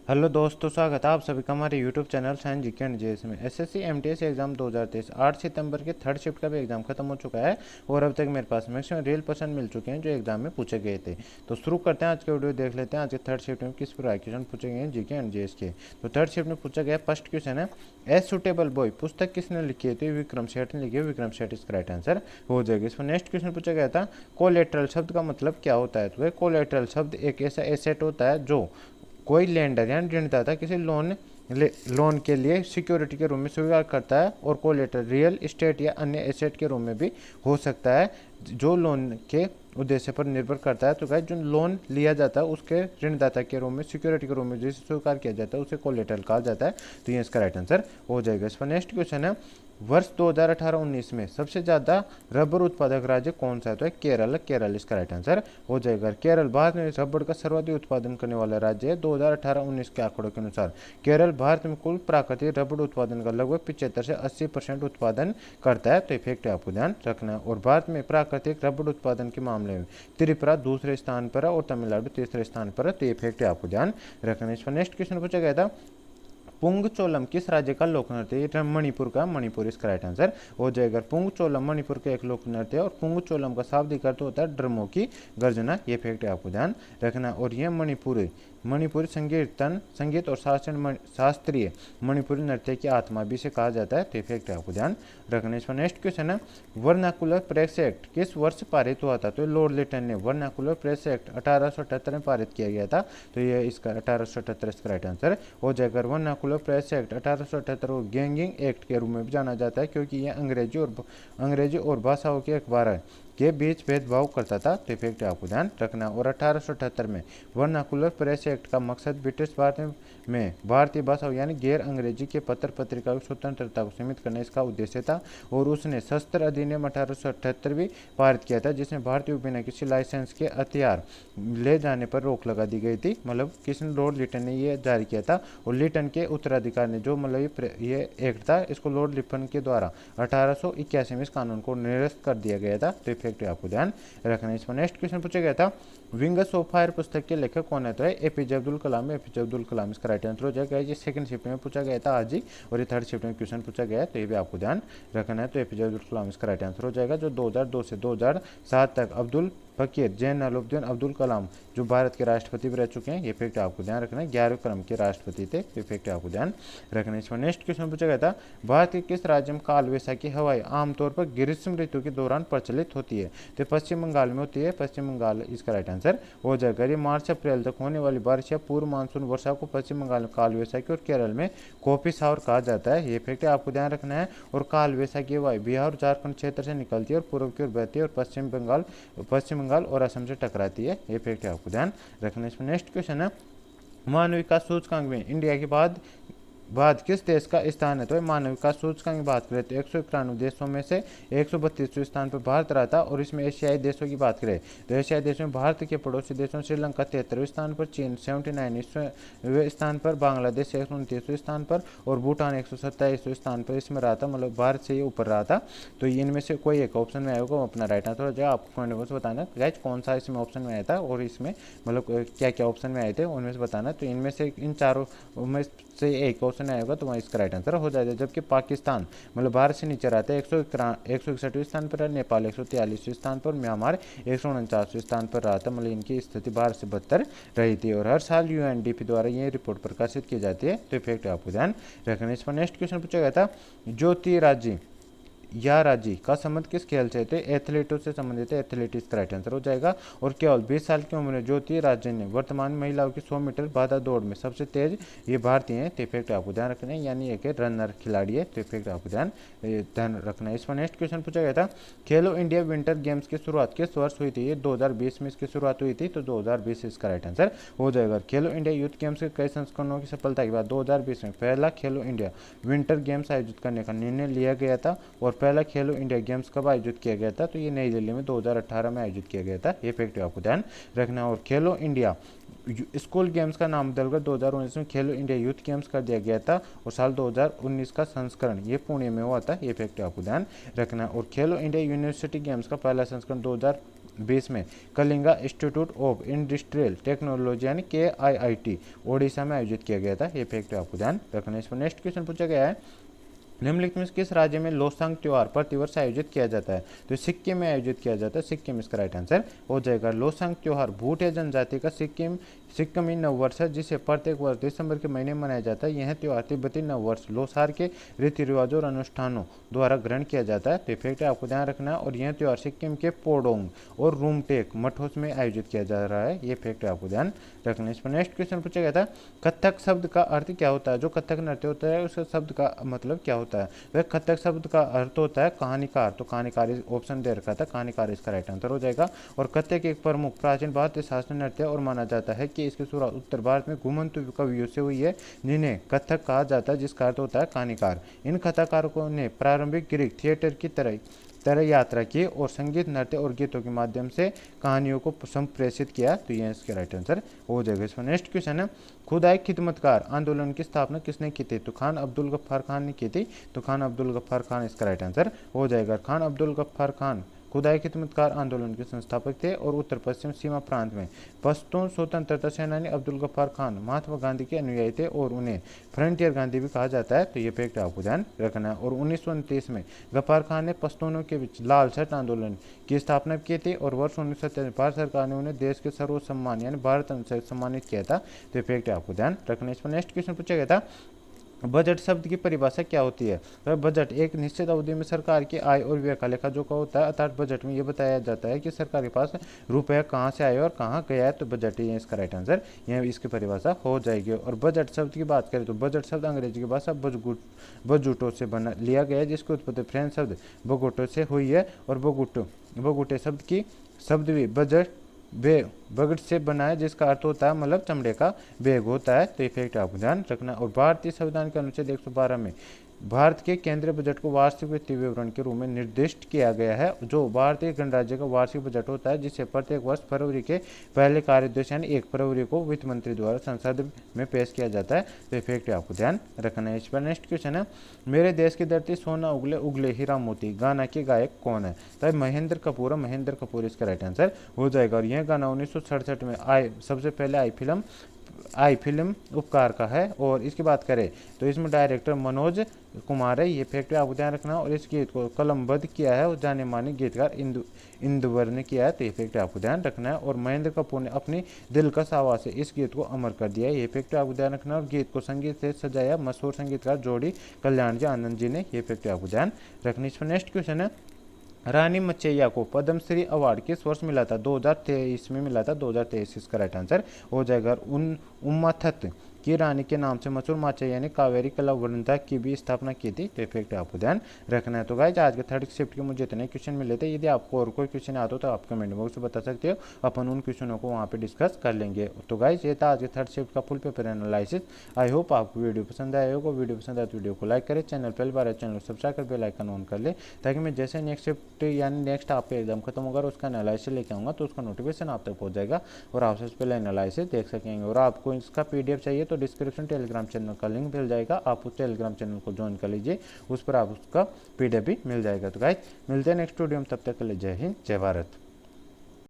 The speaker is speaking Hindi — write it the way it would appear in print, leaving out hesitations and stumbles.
हेलो दोस्तों, स्वागत है आप सभी का हमारे YouTube channel science GK and JS में। एसएससी एमटीएस एग्जाम 2023 8 सितंबर के थर्ड शिफ्ट का भी एग्जाम खत्म हो चुका है और अब तक मेरे पास मैक्सिमम रियल क्वेश्चन मिल चुके हैं जो एग्जाम में पूछे गए थे। तो शुरू करते हैं आज के वीडियो, देख लेते हैं आज के थर्ड शिफ्ट में किस प्रकार क्वेश्चन पूछे गए हैं जीके एंड जेएस के। तो थर्ड शिफ्ट में पूछा गया फर्स्ट क्वेश्चन है, ए सुटेबल बॉय पुस्तक किसने लिखी है? तो विक्रम सेठ ने लिखी है। विक्रम सेठ इसका राइट आंसर हो जाएगा। इस पर नेक्स्ट क्वेश्चन पूछा गया था, कोलेटरल शब्द का मतलब क्या होता है? तो कोलेटरल शब्द एक ऐसा एसेट होता है जो कोई लेंडर यानी ऋणदाता किसी लोन के लिए सिक्योरिटी के रूप में स्वीकार करता है, और कोलेटरल रियल एस्टेट या अन्य एसेट के रूप में भी हो सकता है जो लोन के उद्देश्य पर निर्भर करता है। तो गाइस, जो लोन लिया जाता है उसके ऋणदाता के रूप में सिक्योरिटी के रूप में जिसे स्वीकार किया जाता है उसे कोलेटरल कहा जाता है। तो ये इसका राइट आंसर हो जाएगा। इस पर नेक्स्ट क्वेश्चन है, वर्ष 2018-19 में सबसे ज़्यादा रबर उत्पादक राज्य कौन सा है? तो है केरल। केरल इसका राइट आंसर हो जाएगा। केरल भारत में रबर का सर्वाधिक उत्पादन करने वाला राज्य है। 2018-19 के आंकड़ों के अनुसार केरल भारत में कुल प्राकृतिक रबर उत्पादन का लगभग 75 से 80% उत्पादन करता है। तो इफेक्ट आपको ध्यान रखना है। और भारत में प्राकृतिक रबर उत्पादन के मामले में त्रिपुरा दूसरे स्थान पर है और तमिलनाडु तीसरे स्थान पर है। तो इफेक्ट आपको ध्यान रखना है। इस पर नेक्स्ट क्वेश्चन पूछा गया था, पुंगचोलम किस राज्य का लोक नृत्य है? मणिपुर का। मणिपुर इसका राइट आंसर हो जाएगा। पुंगचोलम मणिपुर का एक लोक नृत्य है और पुंगचोलम का शाब्दिक अर्थ होता है ड्रमों की गर्जना। ये फैक्ट आपको ध्यान रखना। और ये मणिपुरी संगीत और शास्त्रीय मणिपुरी नृत्य की आत्मा भी से कहा जाता है। तो फैक्ट आपको ध्यान रखना। इस पर नेक्स्ट क्वेश्चन है, वर्नाकुलर प्रेस एक्ट किस वर्ष पारित हुआ था? तो लॉर्ड लिटन ने वर्नाकुलर प्रेस एक्ट 1878 में पारित किया गया था। तो ये इसका 1878 इसका राइट आंसर हो जाएगा। वर्नाकुलर प्रेस एक्ट 1878 को गैंगिंग एक्ट के रूप में भी जाना जाता है क्योंकि यह अंग्रेजी और भाषाओं के अखबार के बीच भेदभाव करता था। तो इफेक्ट आपको ध्यान रखना। और 1878 में वर्नाकुलर प्रेस एक्ट का मकसद ब्रिटिश भारत में भारतीय भाषाओं यानी गैर अंग्रेजी के पत्र पत्रिका की स्वतंत्रता को सीमित करने इसका उद्देश्य था। और उसने शस्त्र अधिनियम 1878 भी पारित किया था जिसमें भारतीय बिना किसी लाइसेंस के हथियार ले जाने पर रोक लगा दी गई थी। मतलब किसी लॉर्ड लिटन ने ये जारी किया था और लिटन के उत्तराधिकार ने जो मतलब ये एक्ट था इसको लॉर्ड लिटन के द्वारा 1881 में इस कानून को निरस्त कर दिया गया था। तो इफेक्ट आपको ध्यान रखना है। इस पर नेक्स्ट क्वेश्चन पूछा गया था, विंग्स ऑफ फायर पुस्तक के लेखक कौन है? तो है एपीजे अब्दुल कलाम। एपीजे अब्दुल कलाम इसका राइट आंसर हो जाएगा। ये सेकंड शिफ्ट में पूछा गया था आज ही, और ये थर्ड शिफ्ट में क्वेश्चन पूछा गया है। तो ये भी आपको ध्यान रखना है। तो एपीजे अब्दुल कलाम इसका राइट आंसर हो जाएगा, जो 2002 से 2007 तक अब्दुल फकीर जैनुलब्दीन अब्दुल कलाम जो भारत के राष्ट्रपति भी रह चुके हैं। ये फैक्ट आपको ध्यान रखना है। 11वें क्रम के राष्ट्रपति थे। ये फैक्ट आपको ध्यान रखना है। इसमें नेक्स्ट क्वेश्चन पूछा गया था, भारत के किस राज्य में काल वैसाखी हवाएं आमतौर पर ग्रीष्म ऋतु के दौरान प्रचलित होती है? तो पश्चिम बंगाल में होती है। पश्चिम बंगाल इसका राइट आंसर हो जाएगा। ये मार्च अप्रैल तक होने वाली बारिश या पूर्व मानसून वर्षा को पश्चिम बंगाल में काल वैसाखी और केरल में कॉफी सावर कहा जाता है। ये फैक्ट आपको ध्यान रखना है। और काल वैसाखी हवाएं बिहार और झारखंड क्षेत्र से निकलती है और पूर्व की ओर बहती है और पश्चिम बंगाल और असम से टकराती है। ये फैक्ट आपको ध्यान रखना। इसमें नेक्स्ट क्वेश्चन है, मानव विकास सूचकांक में इंडिया के बाद किस देश का स्थान है? तो मानव विकास सूचकांक की बात करें तो 191 देशों में से 132वें स्थान पर भारत रहा था। और इसमें एशियाई देशों की बात करें तो एशियाई देशों में भारत के पड़ोसी देशों श्रीलंका 73वें स्थान पर, चीन 79वें स्थान पर, बांग्लादेश 129वें स्थान पर और भूटान 127वें स्थान पर इसमें रहा था। मतलब भारत से ये ऊपर रहा था। तो इनमें से कोई एक ऑप्शन में आएगा अपना राइट आंसर हो जाएगा। आपको कमेंट बॉक्स बताना गाइस कौन सा इसमें ऑप्शन में आया था और इसमें मतलब क्या क्या ऑप्शन में आए थे उनमें से बताना। तो इनमें से इन चारों में से एक ऑप्शन आएगा तो वहाँ इसका राइट आंसर हो जाएगा। जबकि पाकिस्तान मतलब भारत से नीचे रहता है 161वें स्थान पर है, नेपाल 143वें स्थान पर, म्यांमार 149वें स्थान पर रहा था। मतलब इनकी स्थिति भारत से बदतर रही थी। और हर साल यूएनडीपी द्वारा ये रिपोर्ट प्रकाशित की जाती है। तो इफेक्ट आपको ध्यान रखना। इस पर नेक्स्ट क्वेश्चन पूछा गया था, ज्योतिराजी या राजी का संबंध किस खेल से थे? एथलीटों से संबंधित है। एथलीटिक्स का राइट आंसर हो जाएगा। और केवल 20 साल की उम्र में ज्योति राजे ने वर्तमान महिलाओं की 100 मीटर बाधा दौड़ में सबसे तेज ये भारतीय हैं। तो इफेक्ट आपको ध्यान रखना है, यानी एक रनर खिलाड़ी है। तो इफेक्ट आपको ध्यान रखना है। इस पर नेक्स्ट क्वेश्चन पूछा गया था, खेलो इंडिया विंटर गेम्स की शुरुआत किस वर्ष हुई थी? ये 2020 में इसकी शुरुआत हुई थी। तो 2020 इसका राइट आंसर हो जाएगा। खेलो इंडिया यूथ गेम्स के कई संस्करणों की सफलता के बाद 2020 में पहला खेलो इंडिया विंटर गेम्स आयोजित करने का निर्णय लिया गया था। और पहला खेलो इंडिया गेम्स कब आयोजित किया गया था? तो ये नई दिल्ली में 2018 में आयोजित किया गया था। ये फैक्ट आपको ध्यान रखना। और खेलो इंडिया स्कूल गेम्स का नाम बदलकर 2019 में खेलो इंडिया यूथ गेम्स कर दिया गया था। और साल 2019 का संस्करण ये पुणे में हुआ था। ये फैक्ट आपको ध्यान रखना। और खेलो इंडिया यूनिवर्सिटी गेम्स का पहला संस्करण 2020 में Kalinga institute of industrial technology यानी KIIT ओडिशा में आयोजित किया गया था। ये फैक्ट आपको ध्यान रखना है। इस पर नेक्स्ट क्वेश्चन पूछा गया है, निम्नलिखित में किस राज्य में लोसांग त्योहार प्रतिवर्ष आयोजित किया जाता है? तो सिक्किम में आयोजित किया जाता है। सिक्किम इसका राइट आंसर हो जाएगा। लोसांग त्योहार भूटिया जनजाति का सिक्किमी नववर्ष है, जिसे प्रत्येक वर्ष दिसंबर के महीने में मनाया जाता है। यह त्योहार तिब्बती नववर्ष लोसार के रीति रिवाजों और अनुष्ठानों द्वारा ग्रहण किया जाता है। तो फैक्ट आपको ध्यान रखना है। और यह त्योहार सिक्किम के पोडोंग और रूमटेक मठों में आयोजित किया जा रहा है। ये फैक्ट आपको ध्यान रखना है। इस पर नेक्स्ट क्वेश्चन पूछा गया था, कथक शब्द का अर्थ क्या होता है? जो कथक नृत्य होता है उसका शब्द का मतलब क्या होता है? वह कथक शब्द का अर्थ होता है कहानीकार। तो कहानीकार ऑप्शन दे रखा था, कहानीकार इसका राइट आंसर हो जाएगा। और कथक एक प्रमुख प्राचीन भारतीय शास्त्रीय नृत्य और माना जाता है कि इसकी शुरुआत उत्तर भारत में घुमंतु कवियों से हुई है, जिन्हें कथक कहा जाता है, जिसका अर्थ होता है कहानीकार। इन कथाकारों ने प्रारंभिक ग्रीक थिएटर की तरह यात्रा की और संगीत, नृत्य और गीतों के माध्यम से कहानियों को संप्रेषित किया। तो ये इसके राइट आंसर हो जाएगा। इसमें नेक्स्ट क्वेश्चन है, खुदाई खिदमतकार आंदोलन की स्थापना किसने की थी? तो खान अब्दुल गफ्फार खान ने की थी। तो खान अब्दुल गफ्फार खान इसका राइट आंसर हो जाएगा। खान अब्दुल गफ्फार खान खुदाई खिदमतकार आंदोलन के संस्थापक थे और उत्तर पश्चिम सीमा प्रांत में पश्तून स्वतंत्रता सेनानी अब्दुल गफ्फार खान महात्मा गांधी के अनुयायी थे और उन्हें फ्रंटियर गांधी भी कहा जाता है। तो ये फैक्ट आपको ध्यान रखना है। और 1929 में गफ्फार खान ने पश्तूनों के बीच लाल शर्ट आंदोलन की स्थापना की थी और वर्ष 1970 भारत सरकार ने उन्हें देश के सर्वोच्च सम्मान यानी भारत रत्न से सम्मानित किया था। तो ये फैक्ट आपको ध्यान रखना है। इस पर नेक्स्ट क्वेश्चन पूछा गया था, बजट शब्द की परिभाषा क्या होती है? वह बजट एक निश्चित अवधि में सरकार की आय और व्यय का लेखा जोखा होता है। अर्थात बजट में यह बताया जाता है कि सरकार के पास रुपया कहाँ से आया और कहाँ गया है। तो बजट ही इसका राइट आंसर, यह इसकी परिभाषा हो जाएगी। और बजट शब्द की बात करें तो बजट शब्द अंग्रेजी की भाषा बजूटो से बना लिया गया है, जिसकी उत्पत्ति फ्रेंच शब्द बगोटो से हुई है। और बगुटे शब्द की शब्द भी बगट से बना है, जिसका अर्थ होता है मतलब चमड़े का बैग होता है। तो इफेक्ट आपको ध्यान रखना। और भारतीय संविधान के अनुच्छेद 112 में भारत के केंद्रीय बजट को वार्षिक वित्तीय विवरण के रूप में निर्दिष्ट किया गया है, जो भारतीय गणराज्य का वार्षिक बजट होता है, जिसे प्रत्येक वर्ष फरवरी के पहले कार्यदिवस यानी 1 फरवरी को वित्त मंत्री द्वारा संसद में पेश किया जाता है। तो इफेक्ट आपको ध्यान रखना है। इस पर नेक्स्ट क्वेश्चन है, मेरे देश की धरती सोना उगले उगले हीरा मोती गाना के गायक कौन है? तो महेंद्र कपूर इसका राइट आंसर हो जाएगा। और यह गाना 1967 में सबसे पहले आई फिल्म उपकार का है। और इसकी बात करें तो इसमें डायरेक्टर मनोज कुमार है। ये फैक्ट आपको ध्यान रखना। और इस गीत को कलमबद्ध किया है और जाने माने गीतकार इंदुवर ने किया है। तो ये फैक्ट आपको ध्यान रखना है। और महेंद्र कपूर ने अपनी दिलकश आवाज से इस गीत को अमर कर दिया है। ये फैक्ट आपको ध्यान रखना। और गीत को संगीत से सजाया मशहूर संगीतकार जोड़ी कल्याण जी आनंद जी ने। ये फैक्ट आपको ध्यान रखना। इस पर नेक्स्ट क्वेश्चन है, रानी मचैया को पद्मश्री अवार्ड किस वर्ष मिला था? 2023 में मिला था। 2023 इसका राइट आंसर हो जाएगा। उम्माथत की रानी के नाम से मशहूर माचैया ने कावेरी कला वृंदा की भी स्थापना की थी। तो इफेक्ट आपको ध्यान रखना है। तो गाइस आज के थर्ड शिफ्ट के मुझे इतने क्वेश्चन मिले थे। यदि आपको और कोई क्वेश्चन आता हो तो आप कमेंट बॉक्स में बता सकते हो, अपन उन क्वेश्चनों को वहाँ पे डिस्कस कर लेंगे। तो गाइस ये था आज के थर्ड शिफ्ट का full paper analysis. I hope आपको वीडियो पसंद आया होगा। वीडियो पसंद आए तो वीडियो को लाइक करें, चैनल पहली बार है चैनल को सब्सक्राइब कर बेल आइकन ऑन कर ले, ताकि मैं जैसे नेक्स्ट शिफ्ट यानी नेक्स्ट आपका एग्जाम खत्म होगा और उसका एनालिसिस लेके आऊँगा तो उसका नोटिफिकेशन आप तक पहुँच जाएगा और आप सबसे पहले एनालिसिस देख सकेंगे। और आपको इसका PDF चाहिए तो डिस्क्रिप्शन टेलीग्राम चैनल का लिंक मिल जाएगा, आप उस टेलीग्राम चैनल को ज्वाइन कर लीजिए, उस पर आप उसका PDF भी मिल जाएगा। तो गाइस मिलते हैं नेक्स्ट वीडियो में, तब तक के लिए जय हिंद जय भारत।